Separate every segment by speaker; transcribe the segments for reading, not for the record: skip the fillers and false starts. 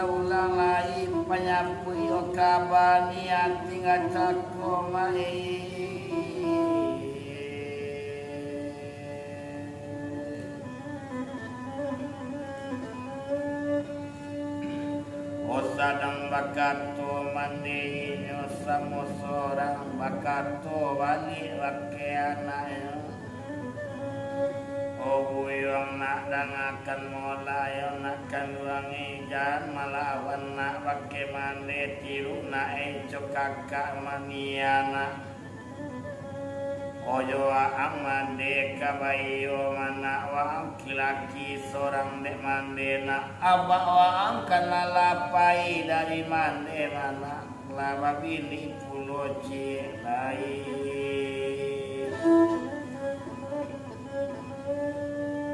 Speaker 1: Ulang lain penyapu yo kabanian tinggal cakomai osadang bakato mandi nyo samo sorang bakato bali wakeana Obuyong nak dangakan mulai nak kanduangi jan malawan nak pakai mande tiru nak encok kakak maniana ojo ang mande kabayo mana wang kilaki sorang dek mande nak abak wang kana lapai dari mande mana lama bini pulo cilai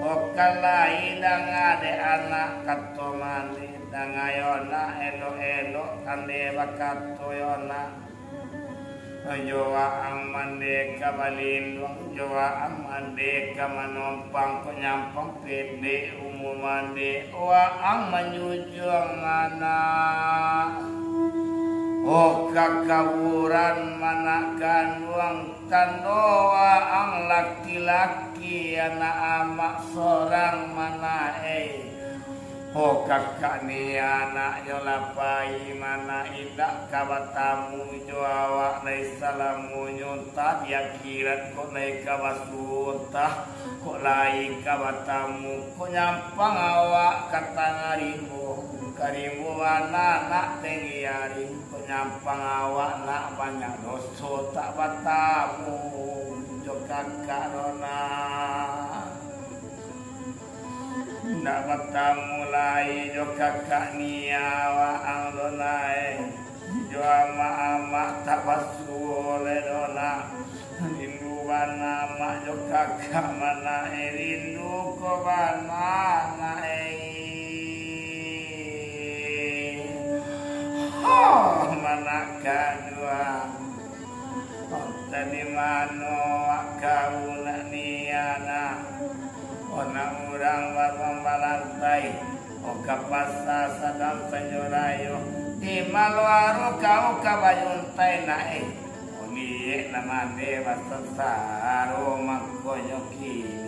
Speaker 1: Okalai dang ade anak kato mani dang ayona elo kande bakato yona jowa ang mande kabalindong jowa ang mande kamanompang kunyampang pede umumande wa ang manyujong anak O kakawuran manakan uang tandoa ang laki-laki anak amak sorang manae O kakak ni anak yolapai mana idak kabatamu joawak nai salamu nyuntah dia kirat kok nai kabasuntah kok lai kabatamu kok nyampang awak kata ngarimu karimu anak tinggi hari penyampang awak nak banyak dosa tak batamu jo kakak rona nak batamu lai jo kakak ni awak ang donai jo ama tak basu oleh dona rindu bana mak jo kakak mana rindu ko bana na Oh, mana kadua tadi mano kau nak niana ona urang babang balantai o kapasa sadam penjurayo di maluaru kau kabayuntai nae oni nama dewa sesaro makonyo kini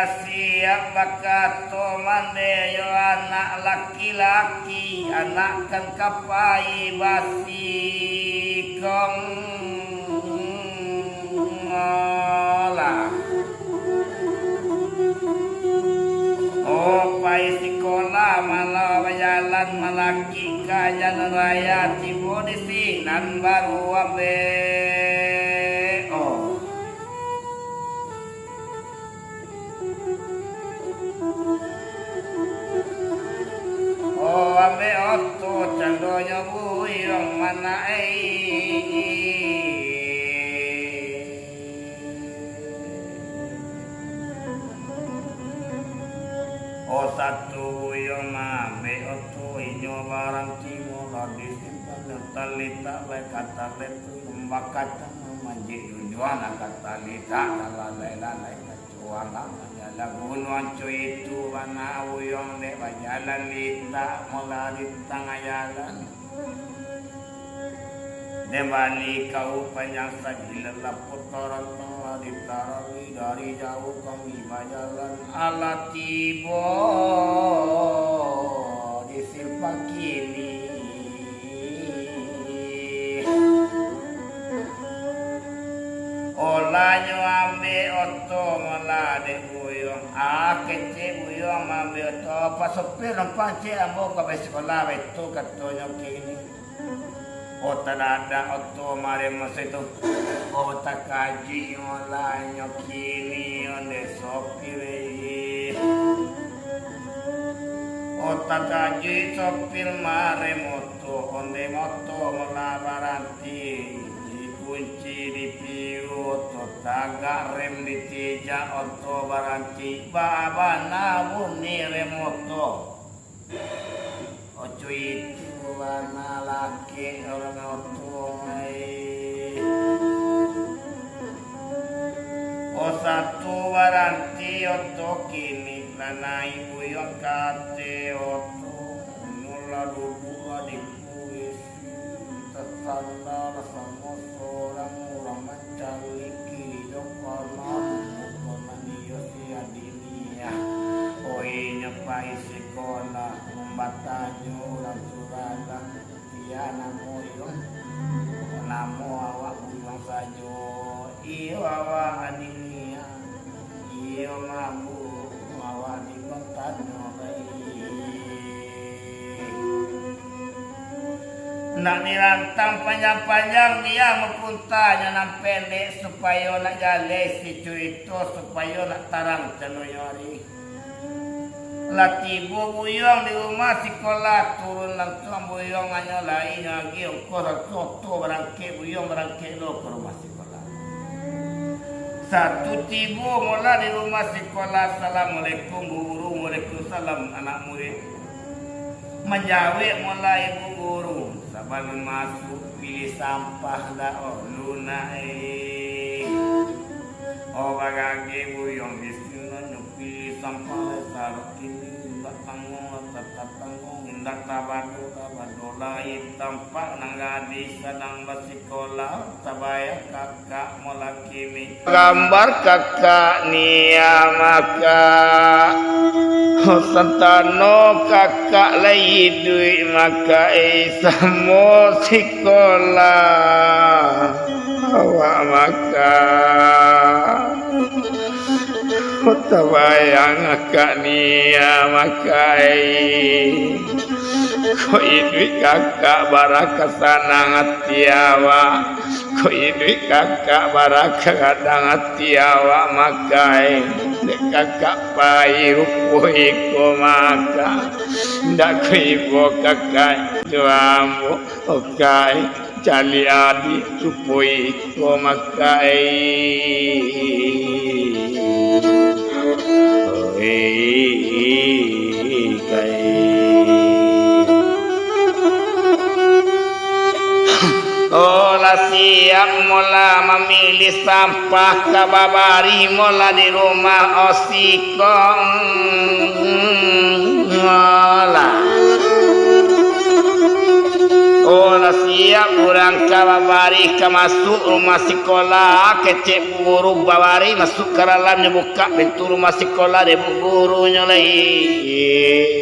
Speaker 1: siap bakato mande yo anak laki-laki anak kan kapai basi kong ngolah oh pai sekolah malah jalan malaki ka jalan raya tibo di sinan baru abe Ame oto candonya buyong mana O satu buyong ame oto inyo barang timo lagi simpan talita kata letu mbakata manji tujuan kata lita lalai kecuali lagunuan cuy itu mana uyong dek bajalan lita mulai tangayalan debali kau panjang sajil lapor koran mulai tarawih dari jauh kami bajalan ala tibo di silpa kini olanyo ambe oto mulai kece buyong ambil to pasopir ng panci amo ka sekolah itu katonyo kini Otanada otto mare maseto otakaji ola nyokini onde sopire otakaji sopir mare moto onde moto melabaranti dikunci di piu totaga rem ditija otto baranti baba namun ni remoto ojo itu warna laki orang otomai o satu waranti oto kini lana ibu yang kate oto nula duduk di kuis tersandar sama seorang orang mencari hidup malam bukan yosia dunia oinya pai sekolah membatanya orang surada tiana moyong namo awak buang sajo iyo awak adinia iyo mambu awak di bangtanya nak dirantang panjang-panjang dia mempuntanya nam pendek supaya nak jale si itu supaya nak tarang cenuyori latibu buyong di rumah sekolah turun langsung buyong hanya lain lagi ukor soto berangke buyong berangke lo ke rumah sekolah satu tibu mula di rumah sekolah assalamualaikum guru waalaikumsalam anak murid menjawab mulai ibu guru saban masuk pilih sampah dah oh luna oh bagage buyong di sini pilih sampah taruh kini tak tanggung tetap tanggung indak tabado lain tampak nang gadis sedang bersekolah tabaya kakak molakimi gambar kakak nia maka santano kakak lai duit maka samo sekolah awak maka tabayang kakak nia makai ko ini kakak baraka sanang atiawa ko ini kakak baraka kadang atiawa makai dek kakak pai rupoi ko maka ndak ko ibu kakak juamu okai cali adi rupoi ko makai Olah siap mula memilih sampah kababari mula di rumah osikong olah siap orang kababari ke masuk rumah sekolah kecek guru babari masuk ke dalamnya buka pintu rumah sekolah deh gurunya lagi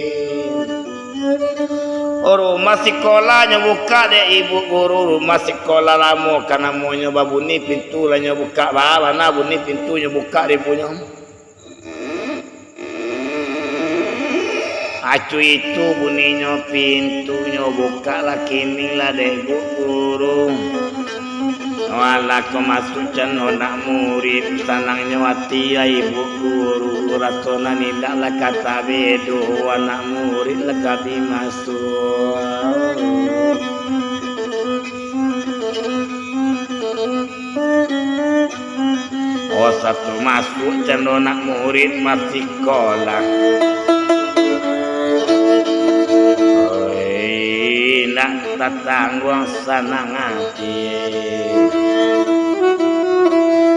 Speaker 1: rumah sekolahnya buka deh ibu guru rumah sekolah lama karena maunya babuni pintu lahnya buka bawah nah bunyi pintunya buka deh punya acu itu bunyinya pintunya buka lah kini lah deh ibu guru wala ko masuk ceno nak murid sanangnya wati ya ibu guru ratona nindak lah kata bedo anak murid lekabi masuk oh satu masuk ceno nak murid masih sekolah nak tatangguang sanang hati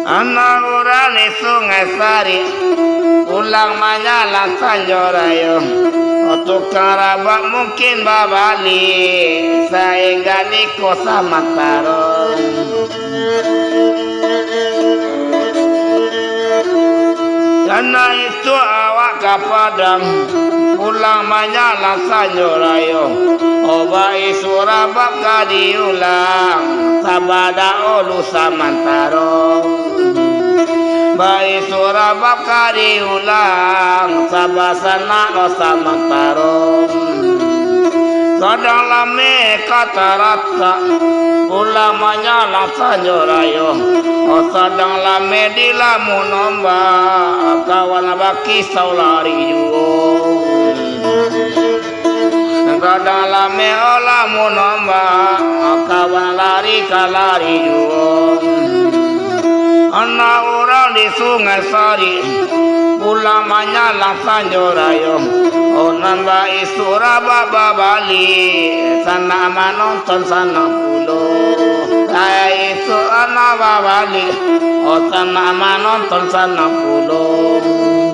Speaker 1: anak urani sungai sari ulang manyalah sanjorayo otuk karabak mungkin babali sehingga niko sama tarong karena itu awak kapadang ulang manyalah sanjorayo obai surabak kadiulang sabada olu samantaro bai surabak kadiulang sabasana no samantaro Sadang lame kata rata ulamanya langsung jorayo. Sadang lame di lamun omba kawan baki saulari juo. Sadang lame olamun omba kawan lari kalari juo. Anak orang di sungai Sari ulamanya langsung jorayo. Onan ba isura baba Bali sana manonton sana pulo. Ay isura na Bali o sana manonton sana pulo.